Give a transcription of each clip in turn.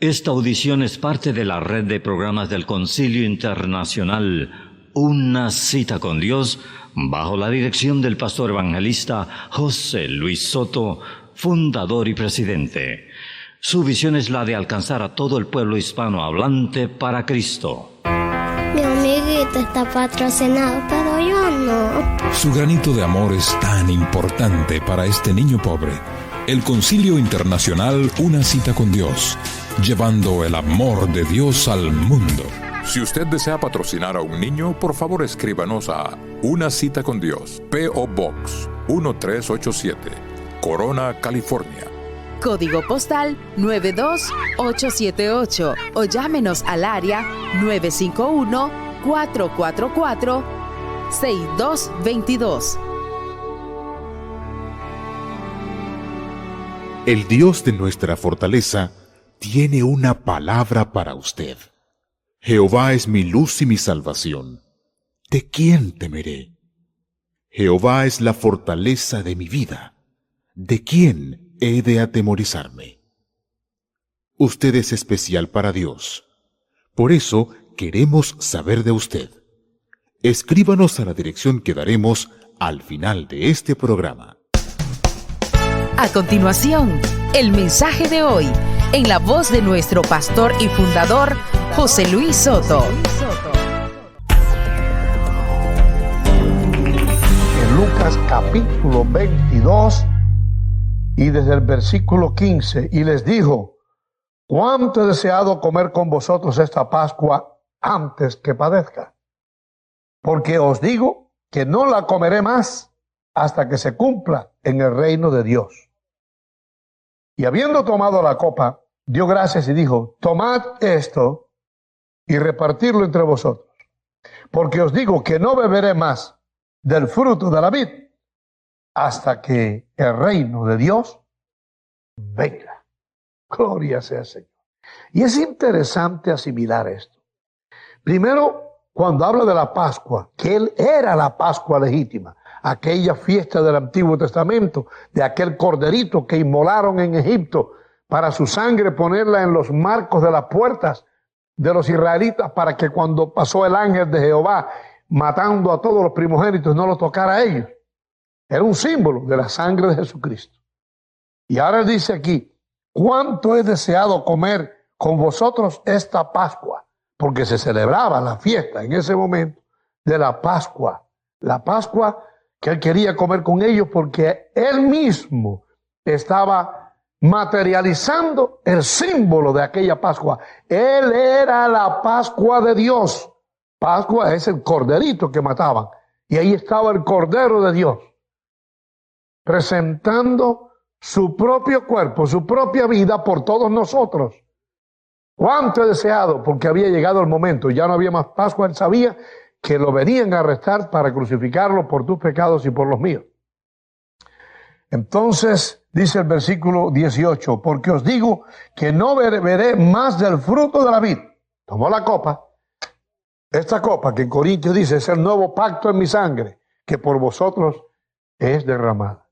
Esta audición es parte de la red de programas del Concilio Internacional Una Cita con Dios, bajo la dirección del pastor evangelista José Luis Soto, fundador y presidente. Su visión es la de alcanzar a todo el pueblo hispanohablante para Cristo. Mi amiguito está patrocinado, pero yo no. Su granito de amor es tan importante para este niño pobre. El Concilio Internacional Una Cita con Dios, llevando el amor de Dios al mundo. Si usted desea patrocinar a un niño, por favor escríbanos a Una Cita con Dios, P.O. Box 1387, Corona, California. Código postal 92878 o llámenos al área 951-444-6222. El Dios de nuestra fortaleza tiene una palabra para usted. Jehová es mi luz y mi salvación. ¿De quién temeré? Jehová es la fortaleza de mi vida. ¿De quién he de atemorizarme? Usted es especial para Dios. Por eso queremos saber de usted. Escríbanos a la dirección que daremos al final de este programa. A continuación, el mensaje de hoy, en la voz de nuestro pastor y fundador, José Luis Soto. En Lucas capítulo 22 y desde el versículo 15, y les dijo: ¿cuánto he deseado comer con vosotros esta Pascua antes que padezca? Porque os digo que no la comeré más hasta que se cumpla en el reino de Dios. Y habiendo tomado la copa, dio gracias y dijo: tomad esto y repartirlo entre vosotros, porque os digo que no beberé más del fruto de la vid hasta que el reino de Dios venga. Gloria sea al Señor. Y es interesante asimilar esto. Primero, cuando habla de la Pascua, que Él era la Pascua legítima, aquella fiesta del Antiguo Testamento, de aquel corderito que inmolaron en Egipto para su sangre ponerla en los marcos de las puertas de los israelitas, para que cuando pasó el ángel de Jehová matando a todos los primogénitos no los tocara a ellos. Era un símbolo de la sangre de Jesucristo. Y ahora dice aquí: ¿cuánto he deseado comer con vosotros esta Pascua? Porque se celebraba la fiesta en ese momento de la Pascua. La Pascua que Él quería comer con ellos, porque Él mismo estaba materializando el símbolo de aquella Pascua. Él era la Pascua de Dios. Pascua es el corderito que mataban. Y ahí estaba el Cordero de Dios, presentando su propio cuerpo, su propia vida por todos nosotros. Cuánto he deseado, porque había llegado el momento, ya no había más Pascua. Él sabía que lo venían a arrestar para crucificarlo por tus pecados y por los míos. Entonces dice el versículo 18: porque os digo que no beberé más del fruto de la vid. Tomó la copa, esta copa que en Corintios dice es el nuevo pacto en mi sangre, que por vosotros es derramada.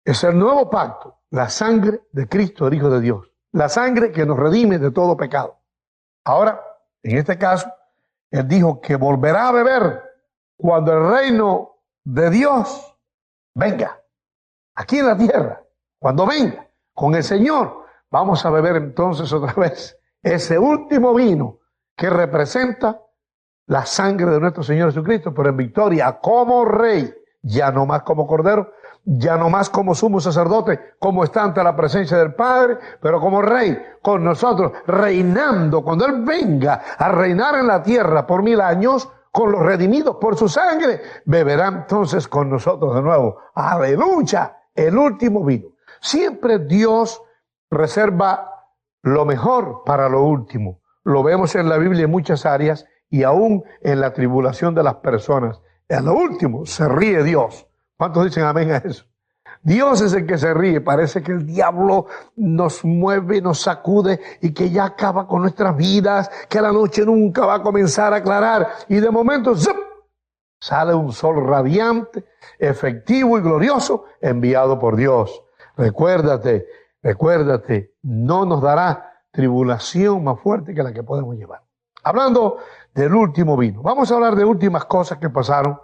Es el nuevo pacto, la sangre de Cristo, el Hijo de Dios, la sangre que nos redime de todo pecado. Ahora, en este caso, Él dijo que volverá a beber cuando el reino de Dios venga, aquí en la tierra. Cuando venga con el Señor, vamos a beber entonces otra vez ese último vino que representa la sangre de nuestro Señor Jesucristo, pero en victoria como Rey, ya no más como Cordero, ya no más como sumo sacerdote, como está ante la presencia del Padre, pero como Rey con nosotros, reinando. Cuando Él venga a reinar en la tierra por 1000 años, con los redimidos por su sangre, beberá entonces con nosotros de nuevo. ¡Aleluya! El último vino. Siempre Dios reserva lo mejor para lo último. Lo vemos en la Biblia en muchas áreas y aún en la tribulación de las personas. En lo último se ríe Dios. ¿Cuántos dicen amén a eso? Dios es el que se ríe. Parece que el diablo nos mueve, nos sacude y que ya acaba con nuestras vidas, que la noche nunca va a comenzar a aclarar. Y de momento ¡zup!, sale un sol radiante, efectivo y glorioso, enviado por Dios. Recuérdate, recuérdate, no nos dará tribulación más fuerte que la que podemos llevar. Hablando del último vino, vamos a hablar de últimas cosas que pasaron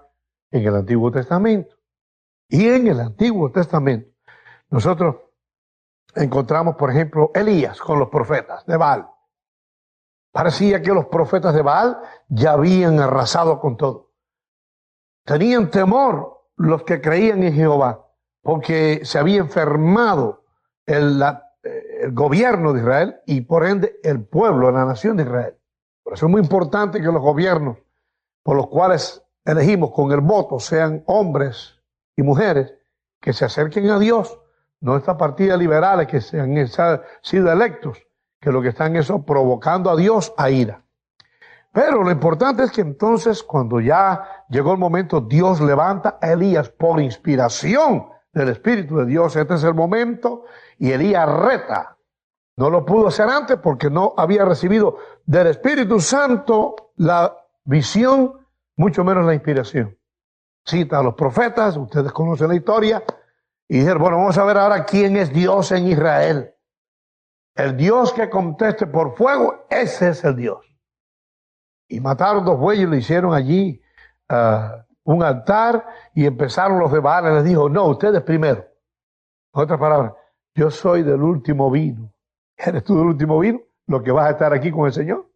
en el Antiguo Testamento. Y en el Antiguo Testamento, nosotros encontramos, por ejemplo, Elías con los profetas de Baal. Parecía que los profetas de Baal ya habían arrasado con todo. Tenían temor los que creían en Jehová, porque se había enfermado el gobierno de Israel y por ende el pueblo, la nación de Israel. Por eso es muy importante que los gobiernos por los cuales elegimos con el voto sean hombres y mujeres que se acerquen a Dios, no estas partidas liberales que se han sido electos, que lo que están es provocando a Dios a ira. Pero lo importante es que entonces, cuando ya llegó el momento, Dios levanta a Elías por inspiración del Espíritu de Dios. Este es el momento y Elías reta. No lo pudo hacer antes porque no había recibido del Espíritu Santo la visión, mucho menos la inspiración. Cita a los profetas, ustedes conocen la historia, y dijeron, bueno, vamos a ver ahora quién es Dios en Israel. El Dios que conteste por fuego, ese es el Dios. Y mataron 2 bueyes, le hicieron allí un altar y empezaron los de Baal. Les dijo, no, ustedes primero. En otras palabras, yo soy del último vino. ¿Eres tú del último vino? Lo que vas a estar aquí con el Señor.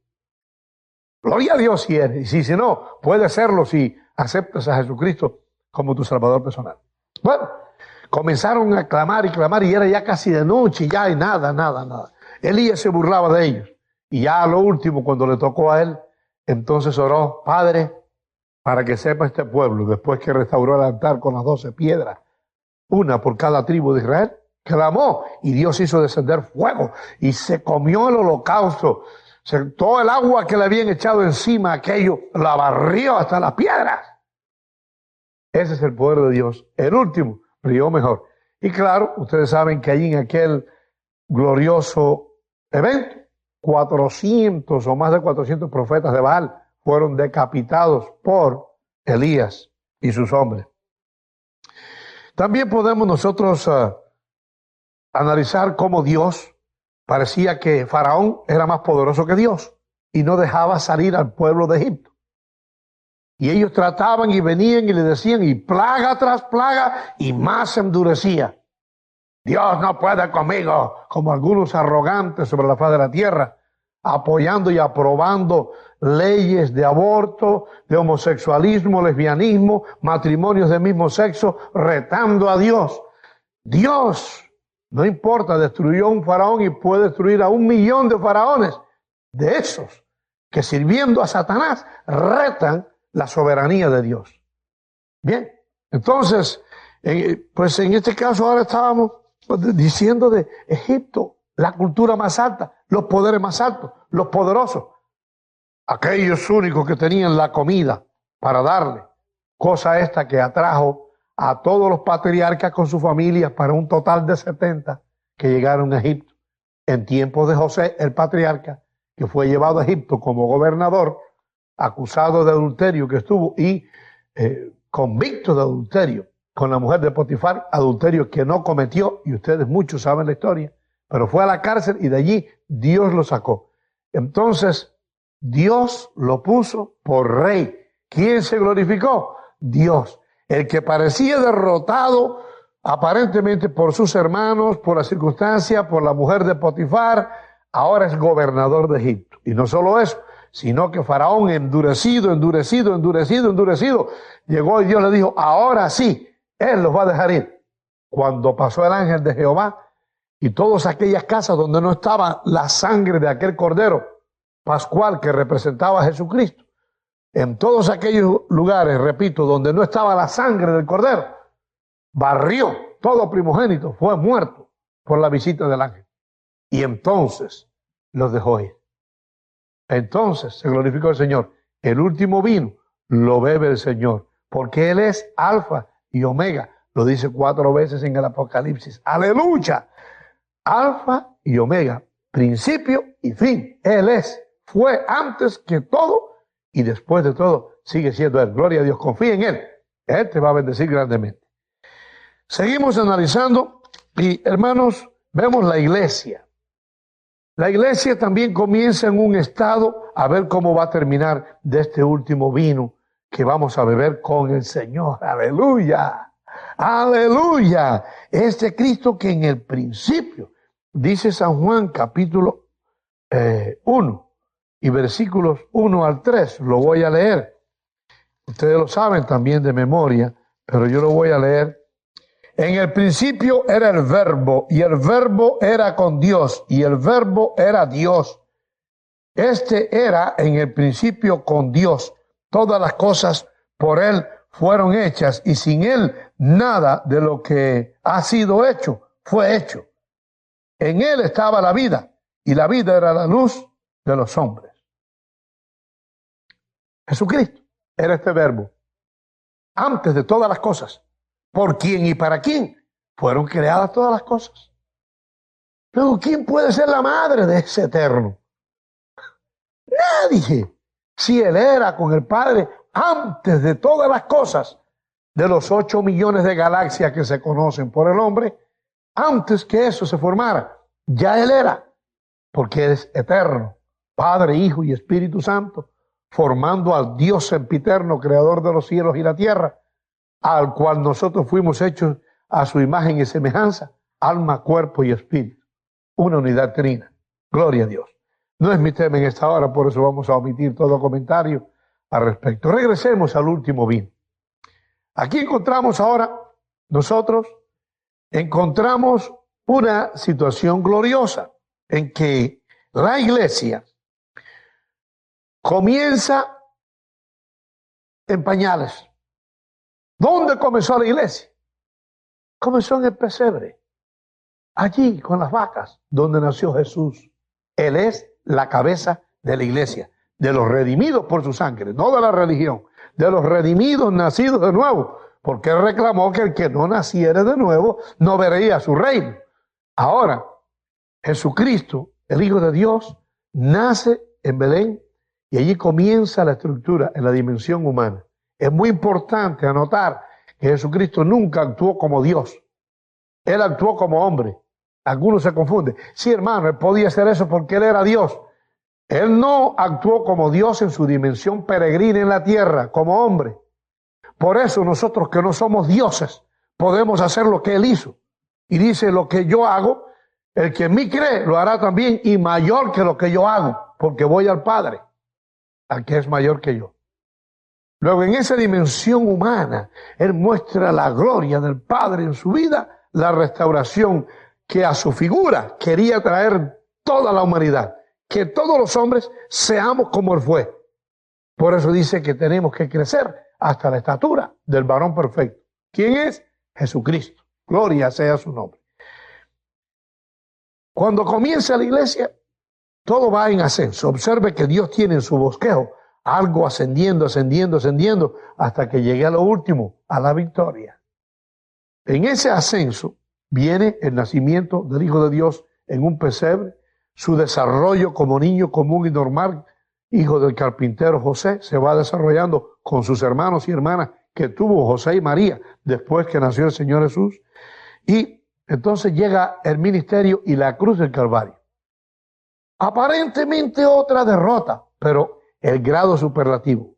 Gloria a Dios si eres. Y si no, puede serlo si aceptas a Jesucristo como tu Salvador personal. Bueno, comenzaron a clamar y clamar y era ya casi de noche y ya y nada. Elías se burlaba de ellos. Y ya a lo último, cuando le tocó a él, entonces oró, Padre, para que sepa este pueblo, después que restauró el altar con las 12 piedras, una por cada tribu de Israel, clamó y Dios hizo descender fuego y se comió el holocausto. Todo el agua que le habían echado encima, aquello, la barrió hasta las piedras. Ese es el poder de Dios. El último rió mejor. Y claro, ustedes saben que allí en aquel glorioso evento, 400 o más de 400 profetas de Baal fueron decapitados por Elías y sus hombres. También podemos nosotros analizar cómo Dios parecía que Faraón era más poderoso que Dios y no dejaba salir al pueblo de Egipto. Y ellos trataban y venían y le decían, y plaga tras plaga, y más se endurecía. Dios no puede conmigo, como algunos arrogantes sobre la faz de la tierra, apoyando y aprobando leyes de aborto, de homosexualismo, lesbianismo, matrimonios del mismo sexo, retando a Dios. Dios, no importa, destruyó a un faraón y puede destruir a 1 millón de faraones, de esos que sirviendo a Satanás retan la soberanía de Dios. Bien, entonces, pues en este caso ahora estábamos diciendo de Egipto, la cultura más alta, los poderes más altos, los poderosos, aquellos únicos que tenían la comida para darle, cosa esta que atrajo a todos los patriarcas con sus familias para un total de 70 que llegaron a Egipto. En tiempos de José, el patriarca, que fue llevado a Egipto como gobernador, acusado de adulterio que estuvo y convicto de adulterio con la mujer de Potifar, adulterio que no cometió, y ustedes muchos saben la historia, pero fue a la cárcel y de allí Dios lo sacó. Entonces, Dios lo puso por rey. ¿Quién se glorificó? Dios. El que parecía derrotado aparentemente por sus hermanos, por la circunstancia, por la mujer de Potifar, ahora es gobernador de Egipto. Y no solo eso, sino que Faraón endurecido, llegó y Dios le dijo, ahora sí, Él los va a dejar ir. Cuando pasó el ángel de Jehová y todas aquellas casas donde no estaba la sangre de aquel cordero pascual que representaba a Jesucristo, en todos aquellos lugares, repito, donde no estaba la sangre del cordero, barrió todo primogénito, fue muerto por la visita del ángel. Y entonces los dejó ir. Entonces se glorificó el Señor. El último vino lo bebe el Señor, porque Él es Alfa y Omega. Lo dice 4 veces en el Apocalipsis. ¡Aleluya! Alfa y Omega, principio y fin. Él es, fue antes que todo y después de todo sigue siendo Él. Gloria a Dios, confía en Él. Él te va a bendecir grandemente. Seguimos analizando y hermanos, vemos la iglesia. La iglesia también comienza en un estado, a ver cómo va a terminar de este último vino que vamos a beber con el Señor. ¡Aleluya! ¡Aleluya! Este Cristo que en el principio, dice San Juan capítulo 1 y versículos 1 al 3, lo voy a leer. Ustedes lo saben también de memoria, pero yo lo voy a leer. En el principio era el Verbo, y el Verbo era con Dios, y el Verbo era Dios. Este era en el principio con Dios. Todas las cosas por Él fueron hechas, y sin Él nada de lo que ha sido hecho fue hecho. En Él estaba la vida, y la vida era la luz de los hombres. Jesucristo era este Verbo. Antes de todas las cosas, por quién y para quién fueron creadas todas las cosas. Luego, ¿quién puede ser la madre de ese eterno? Nadie. Si Él era con el Padre antes de todas las cosas, de los 8 millones de galaxias que se conocen por el hombre, antes que eso se formara, ya Él era, porque es eterno, Padre, Hijo y Espíritu Santo, formando al Dios sempiterno, creador de los cielos y la tierra, al cual nosotros fuimos hechos a su imagen y semejanza, alma, cuerpo y espíritu. Una unidad trina. Gloria a Dios. No es mi tema en esta hora, por eso vamos a omitir todo comentario al respecto. Regresemos al último vino. Aquí encontramos ahora, nosotros encontramos una situación gloriosa en que la iglesia comienza en pañales. ¿Dónde comenzó la iglesia? Comenzó en el pesebre. Allí, con las vacas, donde nació Jesús. Él es la cabeza de la iglesia, de los redimidos por su sangre, no de la religión, de los redimidos nacidos de nuevo, porque Él reclamó que el que no naciera de nuevo no vería su reino. Ahora, Jesucristo, el Hijo de Dios, nace en Belén y allí comienza la estructura en la dimensión humana. Es muy importante anotar que Jesucristo nunca actuó como Dios. Él actuó como hombre. Algunos se confunden. Sí, hermano, Él podía hacer eso porque Él era Dios. Él no actuó como Dios en su dimensión peregrina en la tierra, como hombre. Por eso nosotros que no somos dioses, podemos hacer lo que Él hizo. Y dice, lo que yo hago, el que en mí cree, lo hará también y mayor que lo que yo hago, porque voy al Padre, al que es mayor que yo. Luego, en esa dimensión humana, Él muestra la gloria del Padre en su vida, la restauración que a su figura quería traer toda la humanidad, que todos los hombres seamos como Él fue. Por eso dice que tenemos que crecer hasta la estatura del varón perfecto. ¿Quién es? Jesucristo. Gloria sea su nombre. Cuando comienza la iglesia, todo va en ascenso. Observe que Dios tiene en su bosquejo algo ascendiendo, ascendiendo, ascendiendo, hasta que llegue a lo último, a la victoria. En ese ascenso viene el nacimiento del Hijo de Dios en un pesebre, su desarrollo como niño común y normal, hijo del carpintero José, se va desarrollando con sus hermanos y hermanas que tuvo José y María después que nació el Señor Jesús. Y entonces llega el ministerio y la cruz del Calvario. Aparentemente otra derrota, pero el grado superlativo.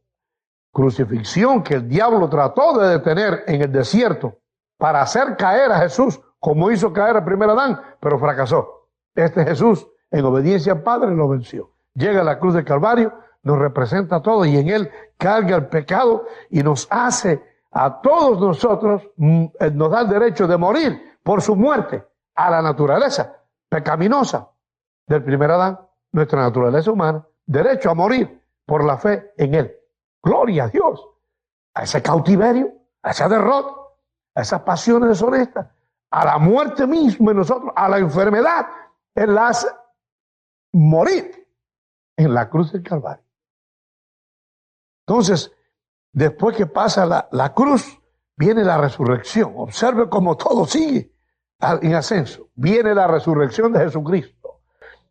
Crucifixión que el diablo trató de detener en el desierto para hacer caer a Jesús, como hizo caer al primer Adán, pero fracasó. Este Jesús, en obediencia al Padre, lo venció. Llega a la cruz del Calvario, nos representa a todos y en Él carga el pecado y nos hace a todos nosotros, nos da el derecho de morir por su muerte a la naturaleza pecaminosa del primer Adán, nuestra naturaleza humana, derecho a morir por la fe en Él. Gloria a Dios. A ese cautiverio, a esa derrota, a esas pasiones deshonestas, a la muerte misma en nosotros, a la enfermedad, Él la hace morir en la cruz del Calvario. Entonces, después que pasa la cruz, viene la resurrección. Observe cómo todo sigue en ascenso. Viene la resurrección de Jesucristo.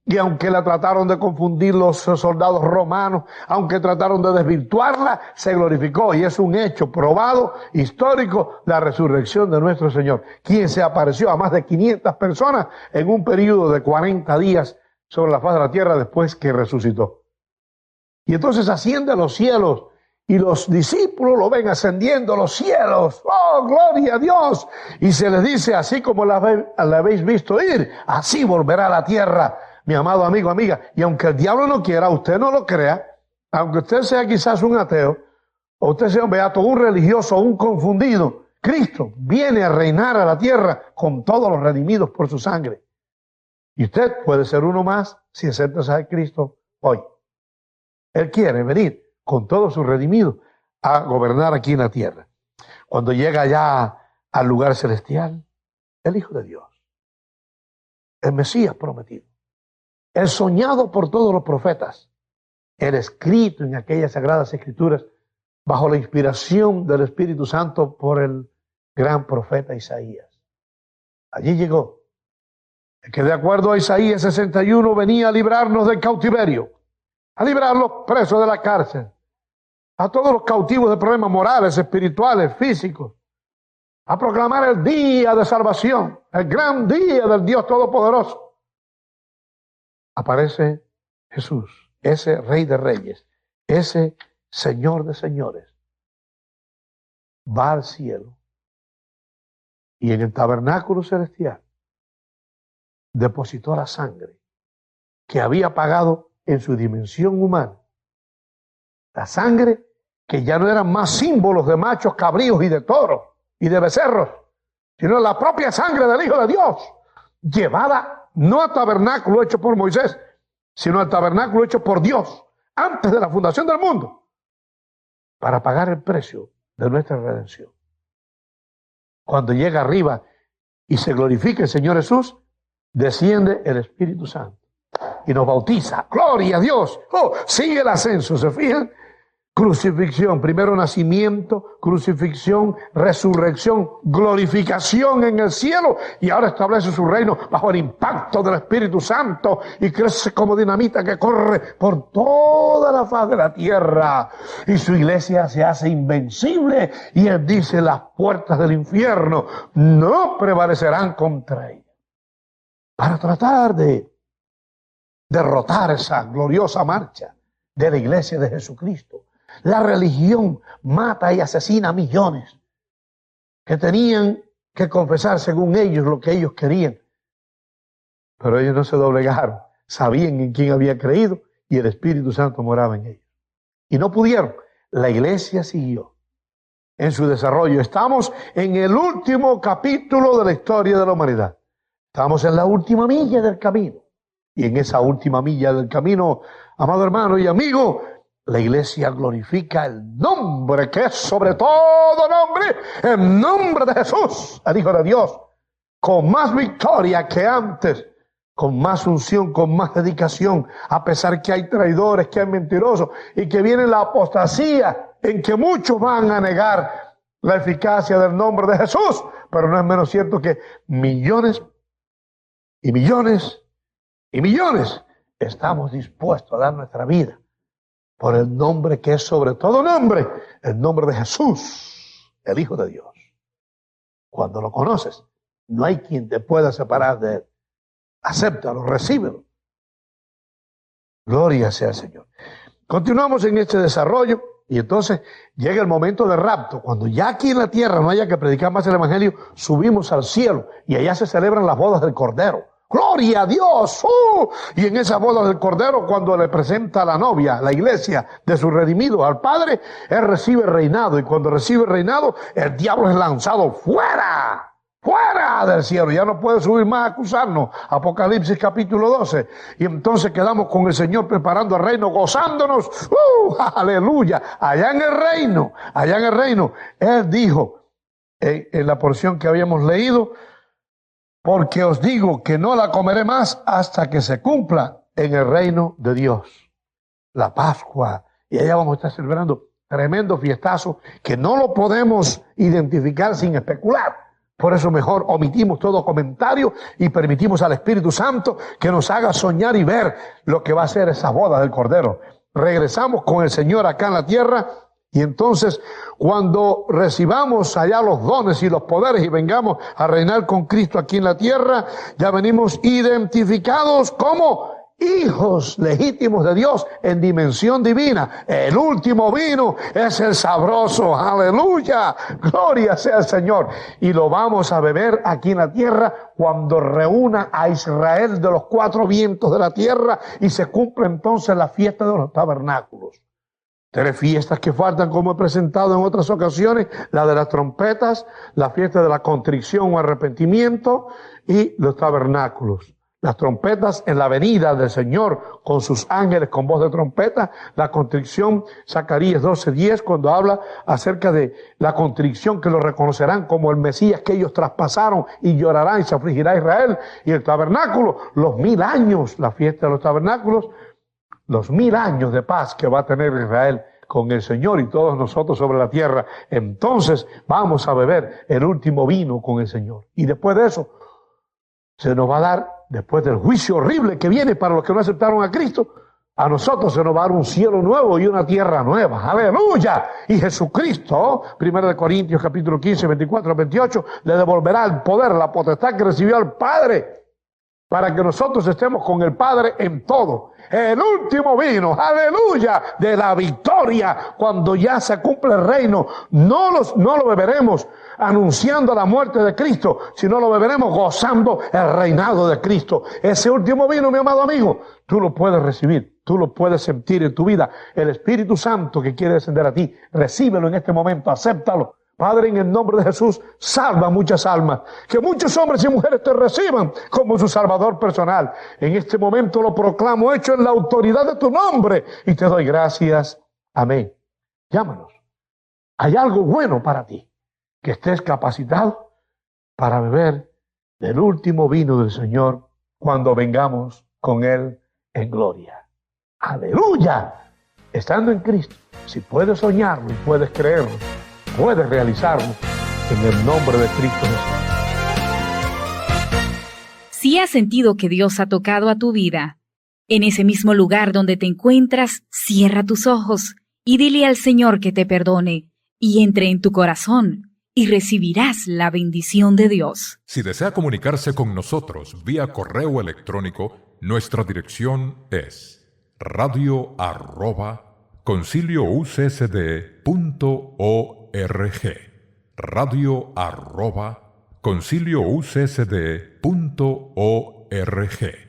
Y aunque la trataron de confundir los soldados romanos, aunque trataron de desvirtuarla, se glorificó. Y es un hecho probado, histórico, la resurrección de nuestro Señor, quien se apareció a más de 500 personas en un periodo de 40 días sobre la faz de la tierra después que resucitó. Y entonces asciende a los cielos y los discípulos lo ven ascendiendo a los cielos. ¡Oh, gloria a Dios! Y se les dice, así como la habéis visto ir, así volverá a la tierra, mi amado amigo, amiga. Y aunque el diablo no quiera, usted no lo crea, aunque usted sea quizás un ateo, o usted sea un beato, un religioso, un confundido, Cristo viene a reinar a la tierra con todos los redimidos por su sangre. Y usted puede ser uno más si acepta a Cristo hoy. Él quiere venir con todos sus redimidos a gobernar aquí en la tierra. Cuando llega ya al lugar celestial, el Hijo de Dios, el Mesías prometido, el soñado por todos los profetas, el escrito en aquellas sagradas escrituras bajo la inspiración del Espíritu Santo por el gran profeta Isaías. Allí llegó, el que de acuerdo a Isaías 61 venía a librarnos del cautiverio, a librar a los presos de la cárcel, a todos los cautivos de problemas morales, espirituales, físicos, a proclamar el día de salvación, el gran día del Dios Todopoderoso. Aparece Jesús, ese Rey de Reyes, ese Señor de Señores. Va al cielo y en el tabernáculo celestial depositó la sangre que había pagado en su dimensión humana. La sangre que ya no eran más símbolos de machos cabríos y de toros y de becerros, sino la propia sangre del Hijo de Dios, llevada no al tabernáculo hecho por Moisés, sino al tabernáculo hecho por Dios antes de la fundación del mundo, para pagar el precio de nuestra redención. Cuando llega arriba y se glorifica el Señor Jesús, desciende el Espíritu Santo y nos bautiza. ¡Gloria a Dios! ¡Oh! Sigue el ascenso, ¿se fijan? Crucifixión, primero nacimiento, crucifixión, resurrección, glorificación en el cielo, y ahora establece su reino bajo el impacto del Espíritu Santo y crece como dinamita que corre por toda la faz de la tierra, y su iglesia se hace invencible, y él dice: las puertas del infierno no prevalecerán contra ella. Para tratar de derrotar esa gloriosa marcha de la iglesia de Jesucristo, la religión mata y asesina a millones que tenían que confesar según ellos lo que ellos querían. Pero ellos no se doblegaron, sabían en quién había creído y el Espíritu Santo moraba en ellos. Y no pudieron. La iglesia siguió en su desarrollo. Estamos en el último capítulo de la historia de la humanidad. Estamos en la última milla del camino. Y en esa última milla del camino, amado hermano y amigo, la iglesia glorifica el nombre que es sobre todo nombre, el nombre de Jesús, el Hijo de Dios, con más victoria que antes, con más unción, con más dedicación, a pesar que hay traidores, que hay mentirosos y que viene la apostasía en que muchos van a negar la eficacia del nombre de Jesús, pero no es menos cierto que millones y millones y millones estamos dispuestos a dar nuestra vida por el nombre que es sobre todo nombre, el nombre de Jesús, el Hijo de Dios. Cuando lo conoces, no hay quien te pueda separar de él. Acéptalo, recíbelo. Gloria sea al Señor. Continuamos en este desarrollo y entonces llega el momento del rapto. Cuando ya aquí en la tierra no haya que predicar más el Evangelio, subimos al cielo y allá se celebran las bodas del Cordero. ¡Gloria a Dios! Y en esa boda del Cordero, cuando le presenta a la novia, la iglesia de sus redimidos al Padre, él recibe reinado. Y cuando recibe reinado, el diablo es lanzado fuera, fuera del cielo. Ya no puede subir más a acusarnos. Apocalipsis capítulo 12. Y entonces quedamos con el Señor preparando el reino, gozándonos. ¡Aleluya! Allá en el reino, él dijo en la porción que habíamos leído: porque os digo que no la comeré más hasta que se cumpla en el reino de Dios. La Pascua. Y allá vamos a estar celebrando tremendo fiestazo que no lo podemos identificar sin especular. Por eso mejor omitimos todo comentario y permitimos al Espíritu Santo que nos haga soñar y ver lo que va a ser esa boda del Cordero. Regresamos con el Señor acá en la tierra y entonces cuando recibamos allá los dones y los poderes y vengamos a reinar con Cristo aquí en la tierra, ya venimos identificados como hijos legítimos de Dios en dimensión divina. El último vino es el sabroso, aleluya, gloria sea el Señor, y lo vamos a beber aquí en la tierra cuando reúna a Israel de los 4 vientos de la tierra y se cumple entonces la fiesta de los tabernáculos. 3 fiestas que faltan, como he presentado en otras ocasiones: la de las trompetas, la fiesta de la contrición o arrepentimiento y los tabernáculos. Las trompetas en la venida del Señor con sus ángeles con voz de trompeta. La contrición, Zacarías 12:10, cuando habla acerca de la contrición, que lo reconocerán como el Mesías que ellos traspasaron, y llorarán y se afligirá Israel. Y el tabernáculo, los 1000 años, la fiesta de los tabernáculos, los 1000 años de paz que va a tener Israel con el Señor y todos nosotros sobre la tierra. Entonces vamos a beber el último vino con el Señor. Y después de eso, se nos va a dar, después del juicio horrible que viene para los que no aceptaron a Cristo, a nosotros se nos va a dar un cielo nuevo y una tierra nueva. ¡Aleluya! Y Jesucristo, 1 Corintios capítulo 15, 24 a 28, le devolverá el poder, la potestad que recibió al Padre, para que nosotros estemos con el Padre en todo. El último vino, aleluya, de la victoria, cuando ya se cumple el reino. No lo beberemos anunciando la muerte de Cristo, sino lo beberemos gozando el reinado de Cristo. Ese último vino, mi amado amigo, tú lo puedes recibir, tú lo puedes sentir en tu vida. El Espíritu Santo que quiere descender a ti, recíbelo en este momento, acéptalo. Padre, en el nombre de Jesús, salva muchas almas, que muchos hombres y mujeres te reciban como su Salvador personal. En este momento lo proclamo hecho en la autoridad de tu nombre y te doy gracias. Amén. Llámanos. Hay algo bueno para ti, que estés capacitado para beber del último vino del Señor cuando vengamos con Él en gloria. ¡Aleluya! Estando en Cristo, si puedes soñarlo y puedes creerlo, puedes realizarlo en el nombre de Cristo Jesús. Si has sentido que Dios ha tocado a tu vida, en ese mismo lugar donde te encuentras, cierra tus ojos y dile al Señor que te perdone y entre en tu corazón y recibirás la bendición de Dios. Si desea comunicarse con nosotros vía correo electrónico, nuestra dirección es radio@concilioucsd.org. radio@concilioucsd.org.